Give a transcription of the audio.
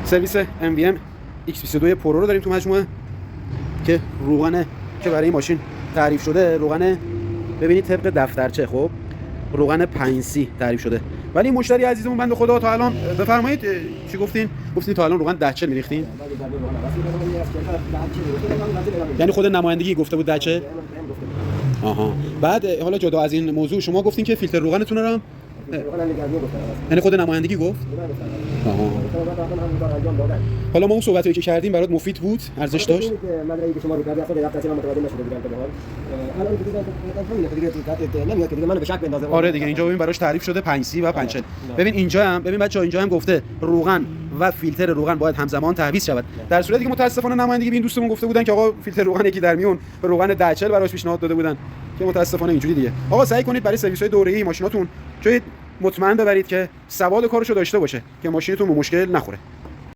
سرویس MVM X22 پرو رو داریم تو مجموعه که روغن که برای این ماشین تعریف شده روغن، ببینید طبق دفترچه، خب روغن 5C تعریف شده. ولی مشتری عزیزمون بنده خدا تا الان بفرمایید چی گفتین تا الان روغن دهچل می‌ریختین؟ یعنی خود نمایندگی گفته بود دهچل؟ آها. بعد حالا جدا از این موضوع شما گفتین که فیلتر روغنتون رو یعنی خود نمایندگی گفت؟ آها. حالا ما اون صحبتایی که کردیم برات مفید بود؟ ارزش داشت؟ مدرکی که شما رو کردی اصلا دفترچه من متوجه نشده بودم تا به حال. الان دیگه نمیاد که دیگه منو به شک بندازه. آره دیگه اینجا ببین براش تعریف شده 5C و 540. ببین اینجا هم ببین بچه‌ها اینجا هم گفته روغن و فیلتر روغن باید همزمان تعویض شود. در صورتی که متاسفانه نمایندگی این دوستمون گفته بودن که آقا فیلتر روغن یکی در میون به روغن 1040 براش پیشنهاد داده بودن که متاسفانه اینجوری دیگه. آقا سعی کنید برای سرویس‌های دوره‌ای ماشیناتون جای مطمئن ببرید که سواد کارشو داشته باشه که ماشینتون به مشکل نخوره.